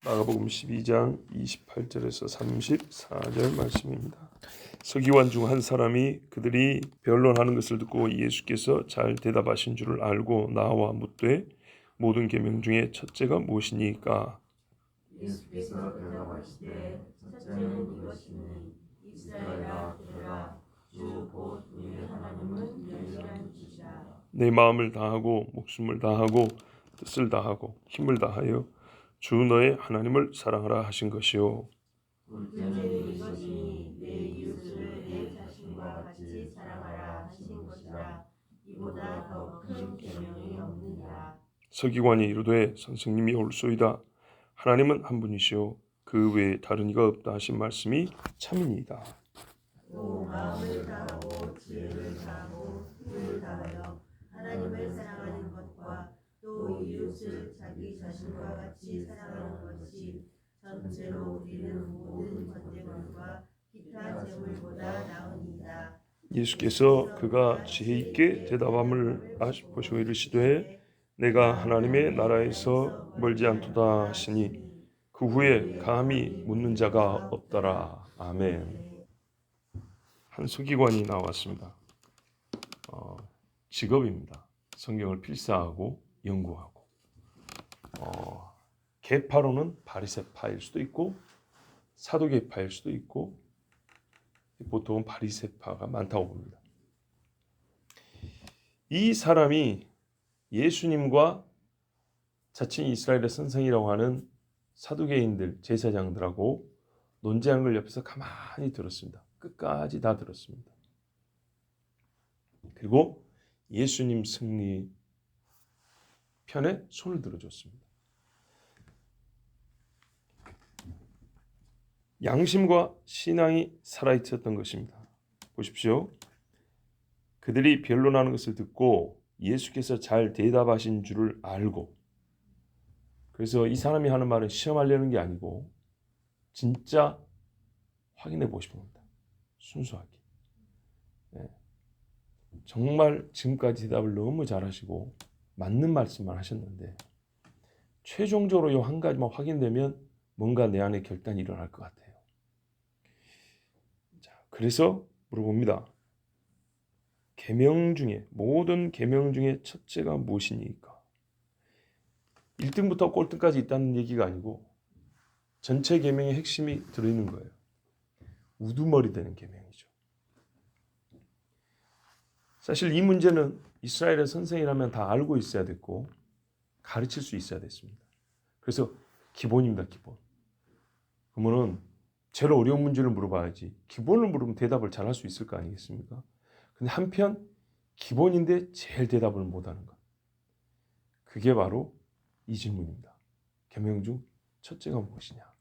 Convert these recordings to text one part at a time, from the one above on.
마가복음 12장 28절에서 34절 말씀입니다. 서기관 중 한 사람이 그들이 변론하는 것을 듣고 예수께서 잘 대답하신 줄을 알고 나와 묻되 모든 계명 중에 첫째가 무엇이니까? 예수께서 대답하시되 첫째는 이것이니 이스라엘아 들으라 주 곧 우리 하나님은 유일한 주시라. 내 마음을 다하고 목숨을 다하고 뜻을 다하고 힘을 다하여 주 너의 하나님을 사랑하라 하신 것이요. 둘째는 이것이니 내 이웃을 내 자신과 같이 사랑하라 하신 것이라. 이보다 더 큰 계명이 없느니라. 서기관이 이르되 선생님이 옳소이다. 하나님은 한 분이시오 그 외에 다른 이가 없다 하신 말씀이 참이니이다. 또 마음을 다하고 지혜를 다하고 힘을 다하여 하나님을 사랑하는 것과 또 이웃을 자기 자신과 같이 사랑하는 것이 전체로 우리는 모든 번제물과 기타 제물보다 나으니이다. 예수께서 그가 지혜 있게 대답함을 보시고 이르시되 내가 하나님의 나라에서 멀지 않도다 하시니 그 후에 감히 묻는 자가 없더라. 아멘. 한 서기관이 나왔습니다. 직업입니다. 성경을 필사하고 연구하고 계파로는 바리새파일 수도 있고 사두개파일 수도 있고 보통은 바리새파가 많다고 봅니다. 이 사람이 예수님과 자칭 이스라엘의 선생이라고 하는 사두개인들, 제사장들하고 논쟁하는 걸 옆에서 가만히 들었습니다. 끝까지 다 들었습니다. 그리고 예수님 승리 편에 손을 들어줬습니다. 양심과 신앙이 살아있었던 것입니다. 보십시오. 그들이 변론하는 것을 듣고 예수께서 잘 대답하신 줄을 알고, 그래서 이 사람이 하는 말은 시험하려는 게 아니고 진짜 확인해 보고 싶은 겁니다. 순수하게. 정말 지금까지 대답을 너무 잘하시고 맞는 말씀만 하셨는데 최종적으로 이 한 가지만 확인되면 뭔가 내 안에 결단이 일어날 것 같아요. 자, 그래서 물어봅니다. 계명 중에 모든 계명 중에 첫째가 무엇이니까? 1등부터 꼴등까지 있다는 얘기가 아니고 전체 계명의 핵심이 들어있는 거예요. 우두머리 되는 계명이죠. 사실 이 문제는 이스라엘의 선생이라면 다 알고 있어야 됐고 가르칠 수 있어야 됐습니다. 그래서 기본입니다. 기본. 그러면은 제일 어려운 문제를 물어봐야지 기본을 물으면 대답을 잘할 수 있을 거 아니겠습니까? 근데 한편 기본인데 제일 대답을 못하는 것. 그게 바로 이 질문입니다. 계명 중 첫째가 무엇이냐?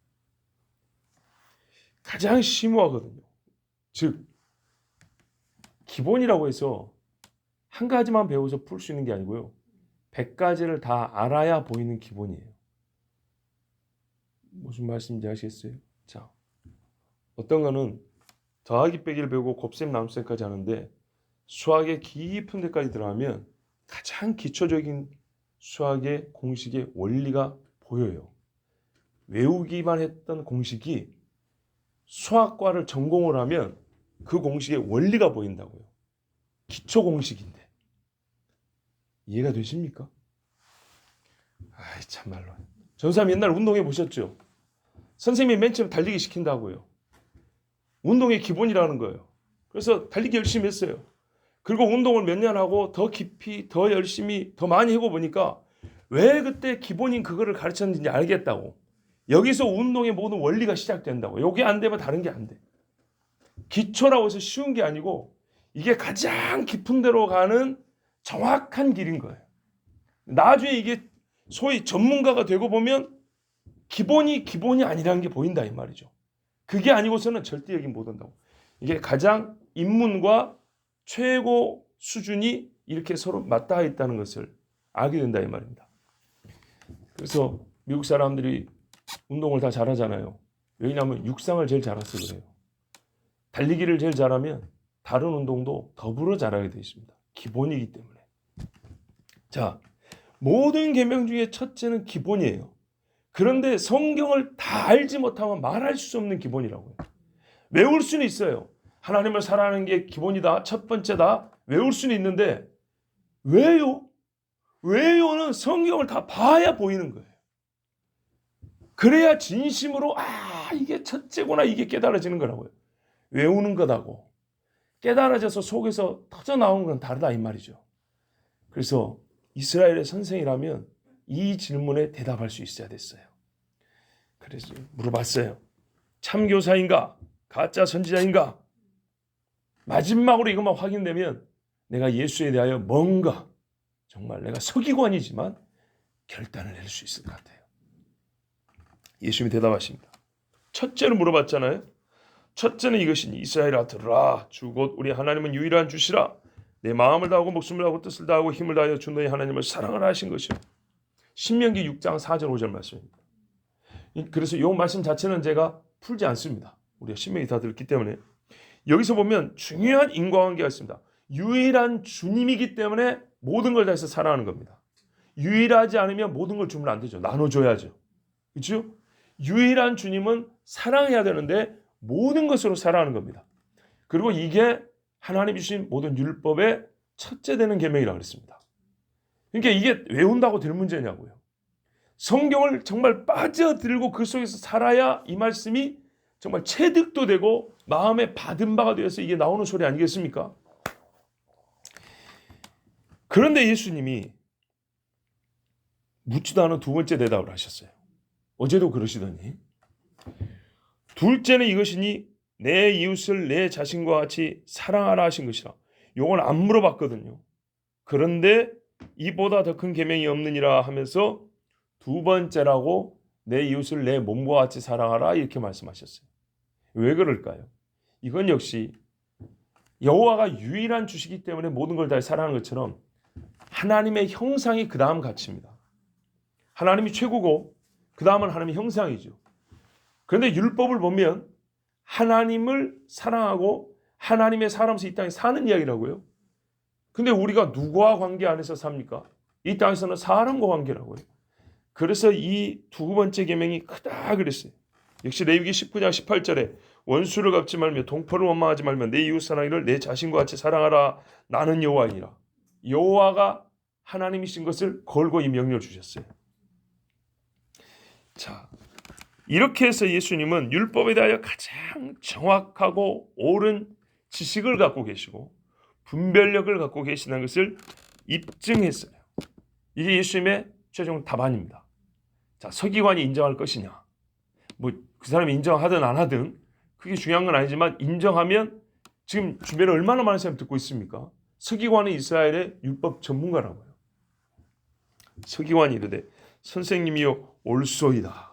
가장 심오하거든요. 즉 기본이라고 해서 한 가지만 배워서 풀 수 있는 게 아니고요. 100가지를 다 알아야 보이는 기본이에요. 무슨 말씀인지 아시겠어요? 자, 어떤 거는 더하기 빼기를 배우고 곱셈 나눗셈까지 하는데 수학의 깊은 데까지 들어가면 가장 기초적인 수학의 공식의 원리가 보여요. 외우기만 했던 공식이 수학과를 전공을 하면 그 공식의 원리가 보인다고요. 기초 공식인데. 이해가 되십니까? 아이 참말로. 저 사람 옛날 운동해 보셨죠? 선생님이 맨 처음 달리기 시킨다고요. 운동의 기본이라는 거예요. 그래서 달리기 열심히 했어요. 그리고 운동을 몇 년 하고 더 깊이, 더 열심히, 더 많이 해고 보니까 왜 그때 기본인 그거를 가르쳤는지 알겠다고. 여기서 운동의 모든 원리가 시작된다고. 여기 안 되면 다른 게 안 돼. 기초라고 해서 쉬운 게 아니고 이게 가장 깊은 데로 가는 정확한 길인 거예요. 나중에 이게 소위 전문가가 되고 보면 기본이 아니라는 게 보인다 이 말이죠. 그게 아니고서는 절대 여기 못 온다고. 이게 가장 입문과 최고 수준이 이렇게 서로 맞닿아 있다는 것을 알게 된다 이 말입니다. 그래서 미국 사람들이 운동을 다 잘하잖아요. 왜냐하면 육상을 제일 잘해서 그래요. 달리기를 제일 잘하면 다른 운동도 더불어 잘하게 되어 있습니다. 기본이기 때문에. 자, 모든 계명 중에 첫째는 기본이에요. 그런데 성경을 다 알지 못하면 말할 수 없는 기본이라고요. 외울 수는 있어요. 하나님을 사랑하는 게 기본이다, 첫 번째다, 외울 수는 있는데 왜요? 왜요는 성경을 다 봐야 보이는 거예요. 그래야 진심으로 이게 첫째구나, 이게 깨달아지는 거라고요. 외우는 것하고 깨달아져서 속에서 터져 나오는 건 다르다 이 말이죠. 그래서 이스라엘의 선생이라면 이 질문에 대답할 수 있어야 됐어요. 그래서 물어봤어요. 참교사인가? 가짜 선지자인가? 마지막으로 이것만 확인되면 내가 예수에 대하여 뭔가 정말 내가 서기관이지만 결단을 낼 수 있을 것 같아요. 예수님이 대답하십니다. 첫째로 물어봤잖아요. 첫째는 이것이니 이스라엘아 들으라. 주 곧 우리 하나님은 유일한 주시라. 내 마음을 다하고 목숨을 다하고 뜻을 다하고 힘을 다하여 주 너희 하나님을 사랑하라 하신 것이요. 신명기 6장 4절 5절 말씀입니다. 그래서 이 말씀 자체는 제가 풀지 않습니다. 우리가 신명기 다 들었기 때문에. 여기서 보면 중요한 인과관계가 있습니다. 유일한 주님이기 때문에 모든 걸 다해서 사랑하는 겁니다. 유일하지 않으면 모든 걸 주면 안 되죠. 나눠줘야죠. 그렇죠? 유일한 주님은 사랑해야 되는데 모든 것으로 사랑하는 겁니다. 그리고 이게 하나님이 주신 모든 율법의 첫째 되는 계명이라고 그랬습니다. 그러니까 이게 외운다고 될 문제냐고요. 성경을 정말 빠져들고 그 속에서 살아야 이 말씀이 정말 체득도 되고 마음에 받은 바가 되어서 이게 나오는 소리 아니겠습니까? 그런데 예수님이 묻지도 않은 두 번째 대답을 하셨어요. 어제도 그러시더니 둘째는 이것이니 내 이웃을 내 자신과 같이 사랑하라 하신 것이라. 요건 안 물어봤거든요. 그런데 이보다 더 큰 계명이 없느니라 하면서 두 번째라고 내 이웃을 내 몸과 같이 사랑하라 이렇게 말씀하셨어요. 왜 그럴까요? 이건 역시 여호와가 유일한 주시기 때문에 모든 걸 다 사랑하는 것처럼 하나님의 형상이 그 다음 가치입니다. 하나님이 최고고 그 다음은 하나님의 형상이죠. 그런데 율법을 보면 하나님을 사랑하고 하나님의 사람으로서 이 땅에 사는 이야기라고요. 근데 우리가 누구와 관계 안에서 삽니까? 이 땅에서는 사람과 관계라고요. 그래서 이 두 번째 계명이 크다 그랬어요. 역시 레위기 19장 18절에 원수를 갚지 말며 동포를 원망하지 말며 내 이웃 사랑이를 내 자신과 같이 사랑하라. 나는 여호와이니라. 여호와가 하나님이신 것을 걸고 이 명령을 주셨어요. 자, 이렇게 해서 예수님은 율법에 대하여 가장 정확하고 옳은 지식을 갖고 계시고 분별력을 갖고 계시다는 것을 입증했어요. 이게 예수님의 최종 답안입니다. 자, 서기관이 인정할 것이냐? 뭐 그 사람이 인정하든 안 하든 그게 중요한 건 아니지만 인정하면 지금 주변에 얼마나 많은 사람이 듣고 있습니까? 서기관은 이스라엘의 율법 전문가라고요. 서기관이 이르되 선생님이요 옳소이다.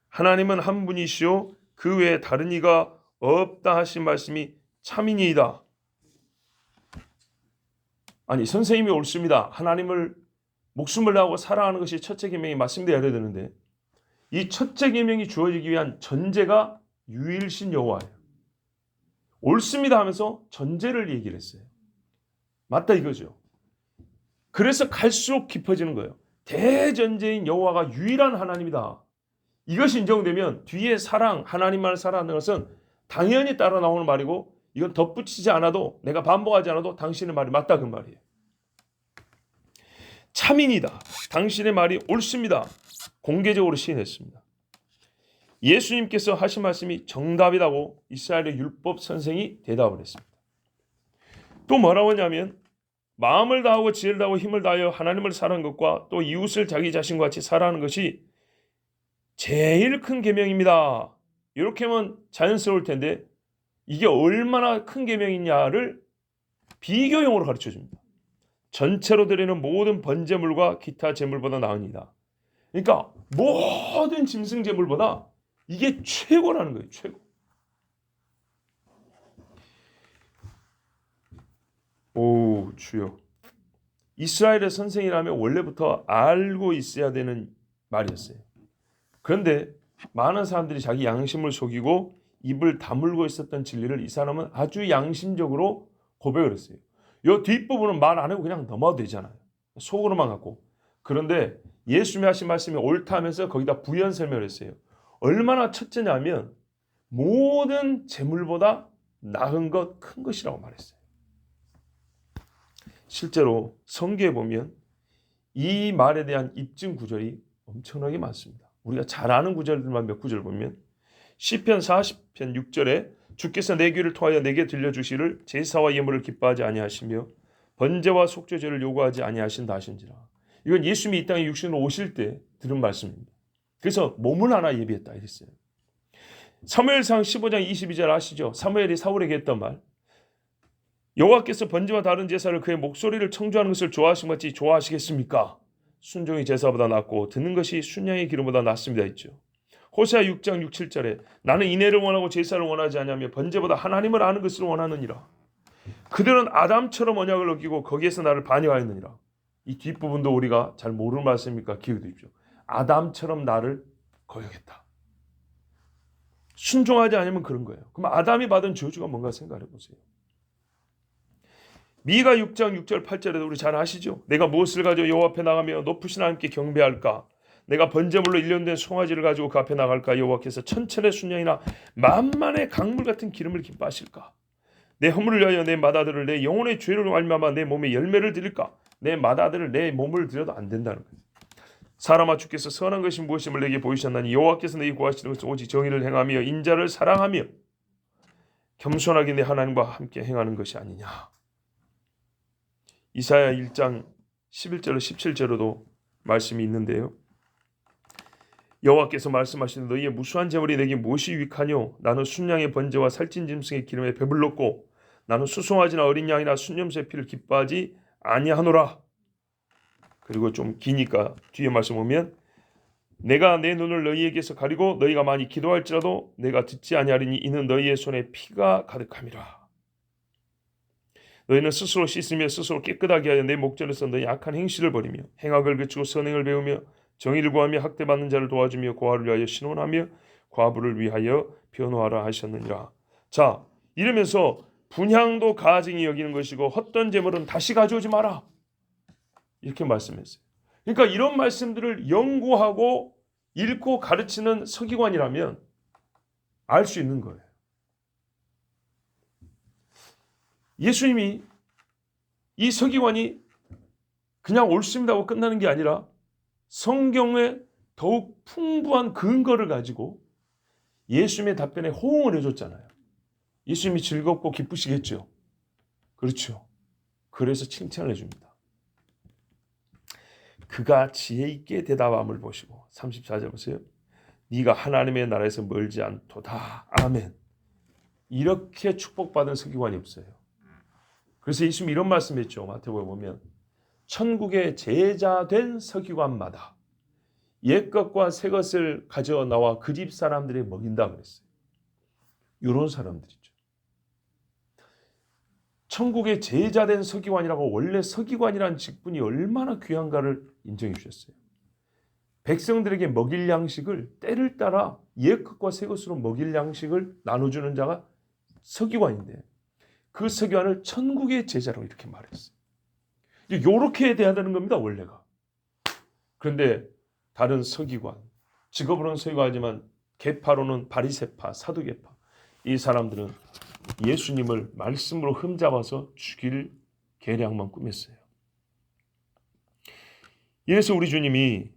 하나님은 한 분이시요 그 외에 다른 이가 없다 하신 말씀이 참이니이다. 아니 선생님이 옳습니다. 하나님을 목숨을 다하고 사랑하는 것이 첫째 계명이 말씀되어야 되는데 이 첫째 계명이 주어지기 위한 전제가 유일신 여호와예요. 옳습니다 하면서 전제를 얘기를 했어요. 맞다 이거죠. 그래서 갈수록 깊어지는 거예요. 대전제인 여호와가 유일한 하나님이다. 이것이 인정되면 뒤에 사랑, 하나님만을 사랑하는 것은 당연히 따라 나오는 말이고 이건 덧붙이지 않아도 내가 반복하지 않아도 당신의 말이 맞다 그 말이에요. 참인이다. 당신의 말이 옳습니다. 공개적으로 시인했습니다. 예수님께서 하신 말씀이 정답이라고 이스라엘의 율법 선생이 대답을 했습니다. 또 뭐라고 하냐면 마음을 다하고 지혜를 다하고 힘을 다하여 하나님을 사랑하는 것과 또 이웃을 자기 자신과 같이 사랑하는 것이 제일 큰 계명입니다. 이렇게 하면 자연스러울 텐데 이게 얼마나 큰 계명이냐를 비교용으로 가르쳐줍니다. 전체로 드리는 모든 번제물과 기타 제물보다 나으니이다. 그러니까 모든 짐승 제물보다 이게 최고라는 거예요. 최고. 오 주여. 이스라엘의 선생이라면 원래부터 알고 있어야 되는 말이었어요. 그런데 많은 사람들이 자기 양심을 속이고 입을 다물고 있었던 진리를 이 사람은 아주 양심적으로 고백을 했어요. 이 뒷부분은 말 안 하고 그냥 넘어도 되잖아요. 속으로만 갖고. 그런데 예수님이 하신 말씀이 옳다 하면서 거기다 부연 설명을 했어요. 얼마나 첫째냐면 모든 재물보다 나은 것, 큰 것이라고 말했어요. 실제로 성경에 보면 이 말에 대한 입증 구절이 엄청나게 많습니다. 우리가 잘 아는 구절들만 몇 구절 보면 시편 40편 6절에 주께서 내 귀를 통하여 내게 들려주시를 제사와 예물을 기뻐하지 아니하시며 번제와 속죄제를 요구하지 아니하신다 하신지라. 이건 예수님이 이 땅에 육신으로 오실 때 들은 말씀입니다. 그래서 몸을 하나 예비했다 이랬어요. 사무엘상 15장 22절 아시죠? 사무엘이 사울에게 했던 말. 여호와께서 번제와 다른 제사를 그의 목소리를 청조하는 것을 좋아하신 것 같이 좋아하시겠습니까? 순종이 제사보다 낫고 듣는 것이 순양의 기름보다 낫습니다 했죠. 호세아 6장 6, 7절에 나는 인애를 원하고 제사를 원하지 아니하며 번제보다 하나님을 아는 것을 원하느니라. 그들은 아담처럼 언약을 어기고 거기에서 나를 반역하였느니라. 이 뒷부분도 우리가 잘 모르는 말씀이니까 기억해 두십시오. 아담처럼 나를 거역했다. 순종하지 않으면 그런 거예요. 그럼 아담이 받은 저주가 뭔가 생각해 보세요. 미가 6장 6절 8절에도 우리 잘 아시죠? 내가 무엇을 가지고 여호와 앞에 나가며 높으신 하나님께 경배할까? 내가 번제물로 일련된 송아지를 가지고 그 앞에 나갈까? 여호와께서 천천의 순양이나 만만의 강물 같은 기름을 기뻐하실까? 내 허물을 위하여 내 맏아들을 내 영혼의 죄를 말미암아 내 몸에 열매를 드릴까? 내 맏아들을 내 몸을 드려도 안 된다는 거예요. 사람아 주께서 선한 것이 무엇임을 내게 보이셨나니 여호와께서 내게 구하시는 것은 오직 정의를 행하며 인자를 사랑하며 겸손하게 내 하나님과 함께 행하는 것이 아니냐. 이사야 1장 11절로 17절로도 말씀이 있는데요. 여호와께서 말씀하시는 너희의 무수한 재물이 내게 무엇이 유익하뇨? 나는 순양의 번제와 살찐 짐승의 기름에 배불렀고 나는 수송아지나 어린 양이나 순염소의 피를 기뻐하지 아니하노라. 그리고 좀 기니까 뒤에 말씀 보면 내가 내 눈을 너희에게서 가리고 너희가 많이 기도할지라도 내가 듣지 아니하리니 이는 너희의 손에 피가 가득함이라. 너희는 스스로 씻으며 스스로 깨끗하게 하여 내 목전에서 너희 악한 행실을 버리며 행악을 그치고 선행을 배우며 정의를 구하며 학대받는 자를 도와주며 고아를 위하여 신원하며 과부를 위하여 변호하라 하셨느니라. 자, 이러면서 분향도 가증히 여기는 것이고 헛된 재물은 다시 가져오지 마라. 이렇게 말씀했어요. 그러니까 이런 말씀들을 연구하고 읽고 가르치는 서기관이라면 알 수 있는 거예요. 예수님이 이 서기관이 그냥 옳습니다 하고 끝나는 게 아니라 성경에 더욱 풍부한 근거를 가지고 예수님의 답변에 호응을 해줬잖아요. 예수님이 즐겁고 기쁘시겠죠. 그렇죠. 그래서 칭찬을 해줍니다. 그가 지혜 있게 대답함을 보시고 34절 보세요. 네가 하나님의 나라에서 멀지 않도다. 아멘. 이렇게 축복받은 서기관이 없어요. 그래서 예수님이 이런 말씀했죠. 마태복음에 보면 천국의 제자된 서기관마다 옛것과 새것을 가져 나와 그 집 사람들이 먹인다 그랬어요. 이런 사람들이죠. 천국의 제자된 서기관이라고 원래 서기관이라는 직분이 얼마나 귀한가를 인정해 주셨어요. 백성들에게 먹일 양식을 때를 따라 옛것과 새것으로 먹일 양식을 나눠주는 자가 서기관인데 그 서기관을 천국의 제자라고 이렇게 말했어요. 이렇게 돼야 되는 겁니다. 원래가. 그런데 다른 서기관, 직업으로는 서기관이지만 계파로는 바리새파, 사두개파 이 사람들은 예수님을 말씀으로 흠잡아서 죽일 계략만 꾸몄어요. 이래서 우리 주님이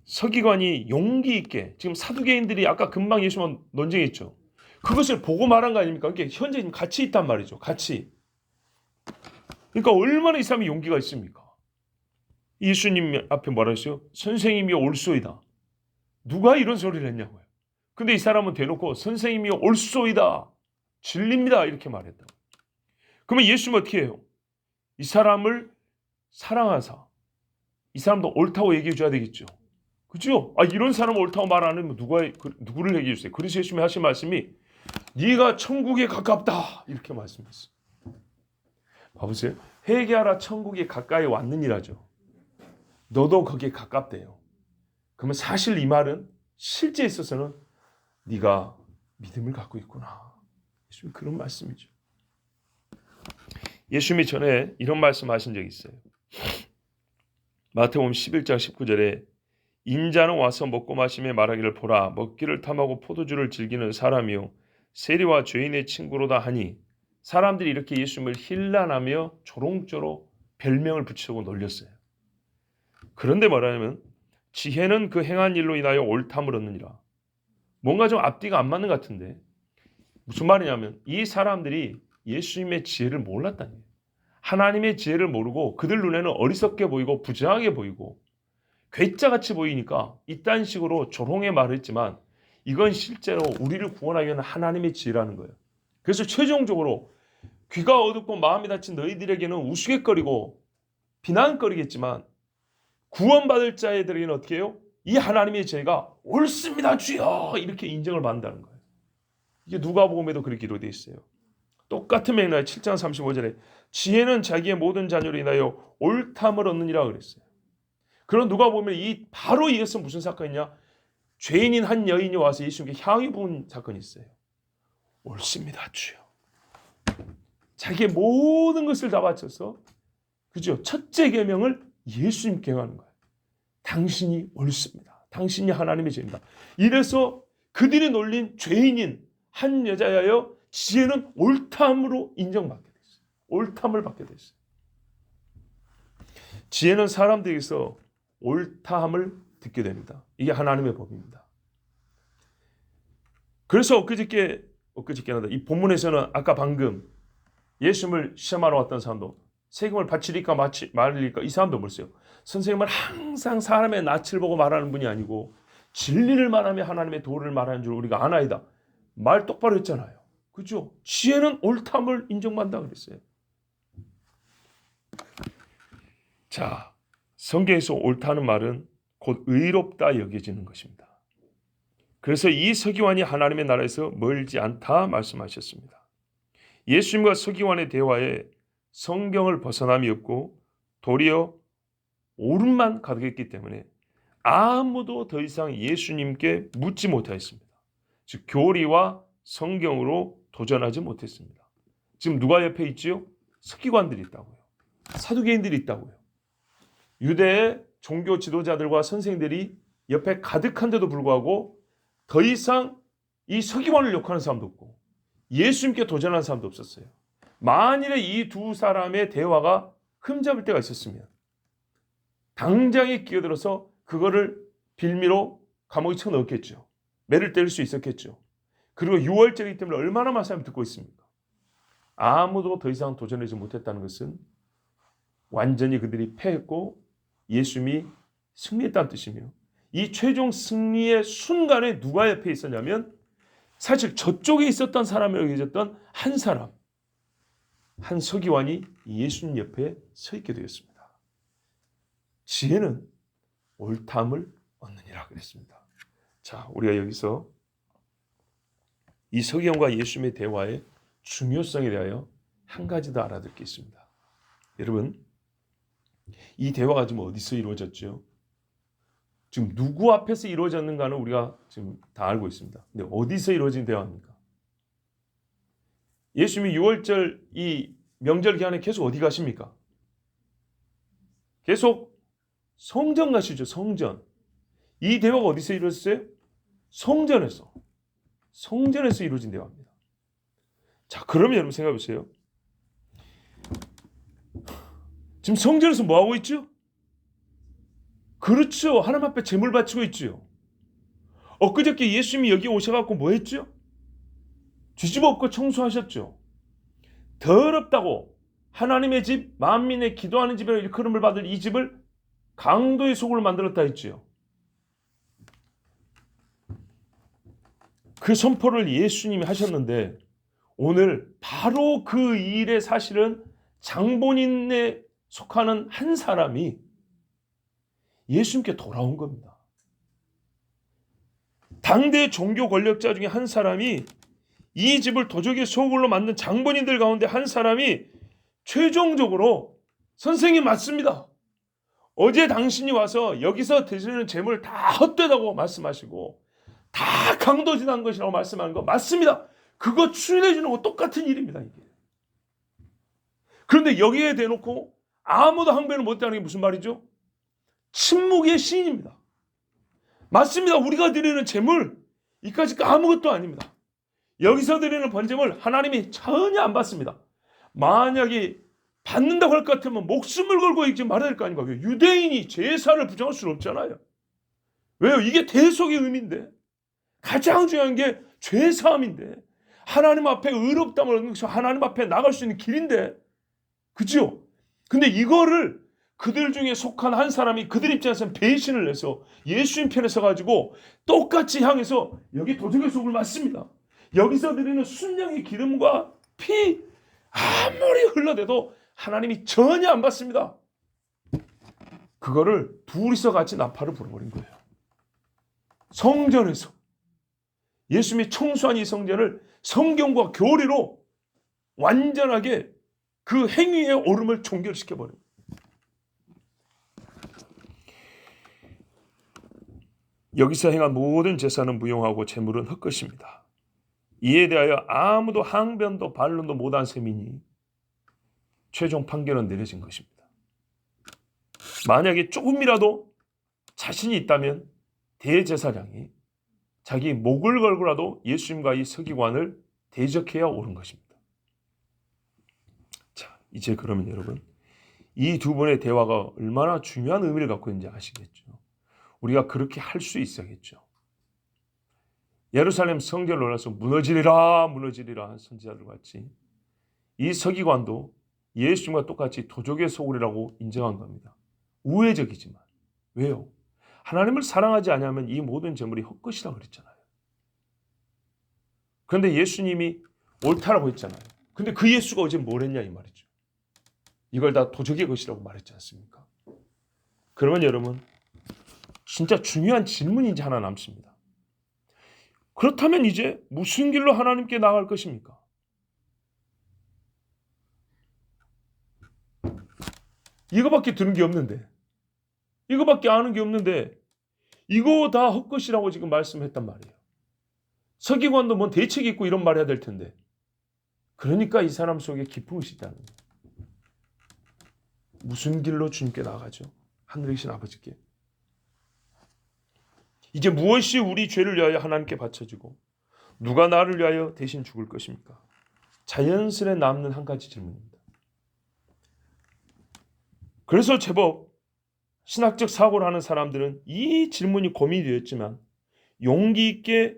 서기관이 용기 있게 지금 사두개인들이 아까 금방 예수만 논쟁했죠. 그것을 보고 말한 거 아닙니까? 그러니까 현재 지금 같이 있단 말이죠. 같이. 그러니까 얼마나 이 사람이 용기가 있습니까? 예수님 앞에 뭐라 했어요? 선생님이 옳소이다. 누가 이런 소리를 했냐고요. 근데 이 사람은 대놓고 선생님이 옳소이다. 진리입니다. 이렇게 말했다. 그러면 예수님은 어떻게 해요? 이 사람을 사랑하사 이 사람도 옳다고 얘기해 줘야 되겠죠. 그죠? 이런 사람 옳다고 말 안 하면 누구를 얘기해 주세요? 그래서 예수님이 하신 말씀이 네가 천국에 가깝다. 이렇게 말씀했어요. 봐보세요. 회개하라 천국에 가까이 왔느니라죠. 너도 거기에 가깝대요. 그러면 사실 이 말은 실제 있어서는 네가 믿음을 갖고 있구나. 예수님 그런 말씀이죠. 예수님이 전에 이런 말씀하신 적이 있어요. 마태복음 11장 19절에 인자는 와서 먹고 마시며 말하기를 보라 먹기를 탐하고 포도주를 즐기는 사람이요 세리와 죄인의 친구로다 하니 사람들이 이렇게 예수님을 힐난하며 조롱조로 별명을 붙이고 놀렸어요. 그런데 뭐라냐면 지혜는 그 행한 일로 인하여 옳담을 얻느니라. 뭔가 좀 앞뒤가 안 맞는 것 같은데 무슨 말이냐면 이 사람들이 예수님의 지혜를 몰랐다는 거예요. 하나님의 지혜를 모르고 그들 눈에는 어리석게 보이고 부정하게 보이고 괴짜같이 보이니까 이딴 식으로 조롱의 말을 했지만 이건 실제로 우리를 구원하기 위한 하나님의 지혜라는 거예요. 그래서 최종적으로 귀가 어둡고 마음이 닫힌 너희들에게는 우스갯거리고 비난거리겠지만 구원받을 자들에게는 어떻게 해요? 이 하나님의 지혜가 옳습니다 주여 이렇게 인정을 받는다는 거예요. 이게 누가복음에도 그렇게 기록되어 있어요. 똑같은 맥락에 7장 35절에 지혜는 자기의 모든 자녀로 인하여 옳담을 얻느니라 그랬어요. 그런 누가복음에 바로 이것은 무슨 사건이냐? 죄인인 한 여인이 와서 예수님께 향유 부은 사건이 있어요. 옳습니다 주여. 자기의 모든 것을 다 바쳐서 그죠? 첫째 계명을 예수님께 하는 거예요. 당신이 옳습니다. 당신이 하나님의 죄입니다. 이래서 그들이 놀린 죄인인 한 여자여여 지혜는 옳담으로 인정받게 됐어요. 옳담을 받게 됐어요. 지혜는 사람들에게서 옳다함을 듣게 됩니다. 이게 하나님의 법입니다. 그래서 엊그저께나 이 본문에서는 아까 방금 예수님을 시험하러 왔던 사람도 세금을 바치리까 말릴까 이 사람도 물었어요. 선생님은 항상 사람의 낯을 보고 말하는 분이 아니고 진리를 말하며 하나님의 도를 말하는 줄 우리가 아나이다. 말 똑바로 했잖아요. 그죠? 지혜는 옳담을 인정받는다 그랬어요. 자, 성경에서 옳다는 말은 곧 의롭다 여겨지는 것입니다. 그래서 이 서기관이 하나님의 나라에서 멀지 않다 말씀하셨습니다. 예수님과 서기관의 대화에 성경을 벗어남이 없고 도리어 옳음만 가득했기 때문에 아무도 더 이상 예수님께 묻지 못하였습니다. 즉 교리와 성경으로 도전하지 못했습니다. 지금 누가 옆에 있지요? 서기관들이 있다고요. 사두개인들이 있다고요. 유대의 종교 지도자들과 선생들이 옆에 가득한데도 불구하고 더 이상 이 서기관을 욕하는 사람도 없고 예수님께 도전하는 사람도 없었어요. 만일에 이 두 사람의 대화가 흠잡을 때가 있었으면 당장에 끼어들어서 그거를 빌미로 감옥에 쳐넣었겠죠. 매를 때릴 수 있었겠죠. 그리고 6월절이기 때문에 얼마나 많은 사람이 듣고 있습니까? 아무도 더 이상 도전하지 못했다는 것은 완전히 그들이 패했고 예수님이 승리했다는 뜻이며 이 최종 승리의 순간에 누가 옆에 있었냐면 사실 저쪽에 있었던 사람이라고 여겨졌던 한 사람, 한 서기관이 예수님 옆에 서 있게 되었습니다. 지혜는 옳담을 얻느니라 그랬습니다. 자, 우리가 여기서 이 서기관과 예수님의 대화의 중요성에 대하여 한 가지 더 알아둘 게 있습니다. 여러분, 이 대화가 지금 어디서 이루어졌죠? 지금 누구 앞에서 이루어졌는가는 우리가 지금 다 알고 있습니다. 근데 어디서 이루어진 대화입니까? 예수님이 6월절 이 명절 기간에 계속 어디 가십니까? 계속 성전 가시죠. 성전. 이 대화가 어디서 이루어졌어요? 성전에서 이루어진 대화입니다. 자, 그러면 여러분 생각해 보세요. 지금 성전에서 뭐 하고 있죠? 그렇죠. 하나님 앞에 제물 바치고 있죠. 엊그저께 예수님이 여기 오셔갖고 뭐 했죠? 뒤집어 엎고 청소하셨죠. 더럽다고 하나님의 집, 만민의 기도하는 집이라 일컬음을 받을 이 집을 강도의 속으로 만들었다 했지요. 그 선포를 예수님이 하셨는데 오늘 바로 그 일의 사실은 장본인에 속하는 한 사람이 예수님께 돌아온 겁니다. 당대 종교 권력자 중에 한 사람이 이 집을 도적의 소굴로 만든 장본인들 가운데 한 사람이 최종적으로 선생님 맞습니다. 어제 당신이 와서 여기서 드시는 재물 다 헛되다고 말씀하시고 다 강도질한 것이라고 말씀하는 거 맞습니다. 그거 추인해 주는 거 똑같은 일입니다. 이게. 그런데 여기에 대놓고 아무도 항변을 못하는 게 무슨 말이죠? 침묵의 시인입니다. 맞습니다. 우리가 드리는 제물 이까짓 거 아무것도 아닙니다. 여기서 드리는 번제물 하나님이 전혀 안 받습니다. 만약에 받는다고 할 것 같으면 목숨을 걸고 이제 말해야 될 거 아닙니까? 유대인이 제사를 부정할 수는 없잖아요. 왜요? 이게 대속의 의미인데, 가장 중요한 게 죄사함인데, 하나님 앞에 의롭다함을 얻는 것이 하나님 앞에 나갈 수 있는 길인데, 그죠? 근데 이거를 그들 중에 속한 한 사람이 그들 입장에서는 배신을 해서 예수님 편에 서가지고 똑같이 향해서 여기 도적의 속을 맞습니다. 여기서 드리는 순양의 기름과 피 아무리 흘러대도 하나님이 전혀 안 받습니다. 그거를 둘이서 같이 나팔을 불어버린 거예요. 성전에서 예수님이 청소한 이 성전을 성경과 교리로 완전하게 그 행위의 옳음을 종결시켜버린 거예요. 여기서 행한 모든 제사는 무용하고 제물은 헛것입니다. 이에 대하여 아무도 항변도 반론도 못한 셈이니 최종 판결은 내려진 것입니다. 만약에 조금이라도 자신이 있다면 대제사장이 자기 목을 걸고라도 예수님과 이 서기관을 대적해야 옳은 것입니다. 자, 이제 그러면 여러분, 이 두 분의 대화가 얼마나 중요한 의미를 갖고 있는지 아시겠죠? 우리가 그렇게 할 수 있어야겠죠. 예루살렘 성전을 올라서 무너지리라 무너지리라 한 선지자들 같이 이 서기관도 예수님과 똑같이 도적의 소굴이라고 인정한 겁니다. 우회적이지만. 왜요? 하나님을 사랑하지 않으면 이 모든 제물이 헛것이라고 그랬잖아요. 그런데 예수님이 옳다라고 했잖아요. 근데 그 예수가 어제 뭘 했냐 이 말이죠. 이걸 다 도적의 것이라고 말했지 않습니까? 그러면 여러분, 진짜 중요한 질문이 이제 하나 남습니다. 그렇다면 이제 무슨 길로 하나님께 나아갈 것입니까? 이거밖에 들은 게 없는데, 이거밖에 아는 게 없는데 이거 다 헛것이라고 지금 말씀했단 말이에요. 서기관도 뭔 대책이 있고 이런 말 해야 될 텐데, 그러니까 이 사람 속에 깊은 것이 있다는 거예요. 무슨 길로 주님께 나아가죠? 하늘에 계신 아버지께. 이제 무엇이 우리 죄를 위하여 하나님께 바쳐지고 누가 나를 위하여 대신 죽을 것입니까? 자연스레 남는 한 가지 질문입니다. 그래서 제법 신학적 사고를 하는 사람들은 이 질문이 고민이 되었지만 용기 있게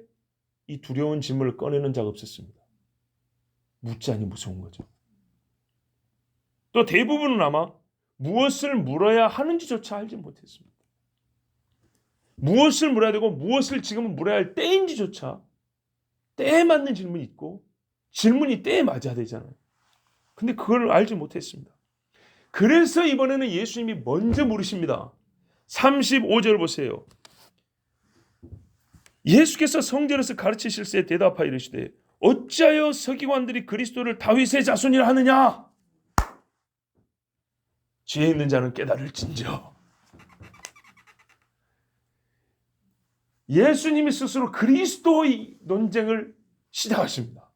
이 두려운 질문을 꺼내는 자가 없었습니다. 묻자니 무서운 거죠. 또 대부분은 아마 무엇을 물어야 하는지조차 알지 못했습니다. 무엇을 물어야 되고 무엇을 지금은 물어야 할 때인지조차 때에 맞는 질문이 있고 질문이 때에 맞아야 되잖아요. 근데 그걸 알지 못했습니다. 그래서 이번에는 예수님이 먼저 물으십니다. 35절 보세요. 예수께서 성전에서 가르치실 때 대답하여 이르시되 어찌하여 서기관들이 그리스도를 다윗의 자손이라 하느냐? 지혜 있는 자는 깨달을진저. 예수님이 스스로 그리스도의 논쟁을 시작하십니다.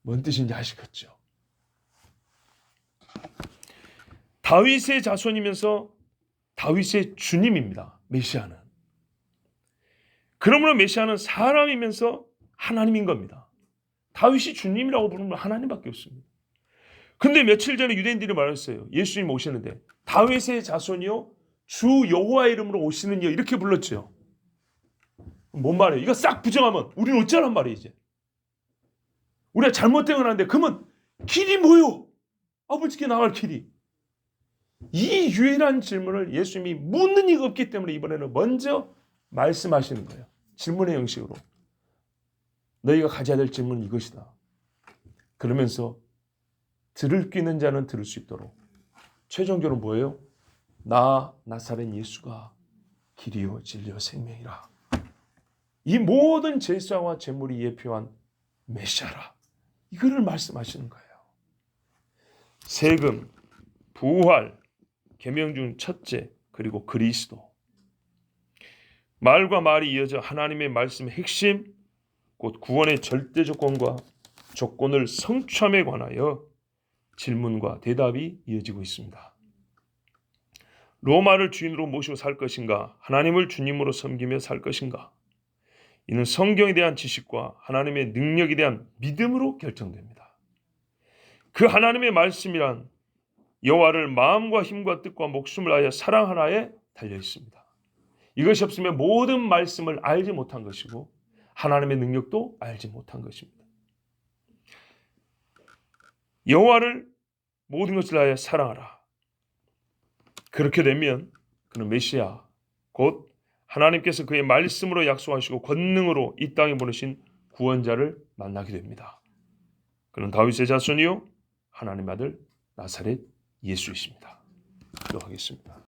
뭔 뜻인지 아시겠죠? 다윗의 자손이면서 다윗의 주님입니다. 메시아는. 그러므로 메시아는 사람이면서 하나님인 겁니다. 다윗이 주님이라고 부르면 하나님밖에 없습니다. 근데 며칠 전에 유대인들이 말했어요. 예수님 오시는데 다윗의 자손이요 주 여호와의 이름으로 오시는 여 이렇게 불렀죠. 뭔 말이에요? 이거 싹 부정하면 우리는 어쩌란 말이에요 이제. 우리가 잘못된 건 아닌데 그러면 길이 뭐요? 아버지께 나갈 길이. 이 유일한 질문을 예수님이 묻는 이가 없기 때문에 이번에는 먼저 말씀하시는 거예요. 질문의 형식으로. 너희가 가져야 될 질문은 이것이다. 그러면서 들을 귀 있는 자는 들을 수 있도록. 최종적으로 뭐예요? 나 나사렛 예수가 길이요 진리요 생명이라. 이 모든 제사와 제물이 예표한 메시아라. 이거를 말씀하시는 거예요. 세금, 부활, 계명 중 첫째, 그리고 그리스도. 말과 말이 이어져 하나님의 말씀의 핵심, 곧 구원의 절대 조건과 조건을 성취함에 관하여 질문과 대답이 이어지고 있습니다. 로마를 주인으로 모시고 살 것인가? 하나님을 주님으로 섬기며 살 것인가? 이는 성경에 대한 지식과 하나님의 능력에 대한 믿음으로 결정됩니다. 그 하나님의 말씀이란 여호와를 마음과 힘과 뜻과 목숨을 다하여 사랑하라에 달려 있습니다. 이것이 없으면 모든 말씀을 알지 못한 것이고 하나님의 능력도 알지 못한 것입니다. 여호와를 모든 것을 다하여 사랑하라. 그렇게 되면 그는 메시아, 곧 하나님께서 그의 말씀으로 약속하시고 권능으로 이 땅에 보내신 구원자를 만나게 됩니다. 그는 다윗의 자손이요 하나님의 아들 나사렛 예수이십니다. 기도하겠습니다.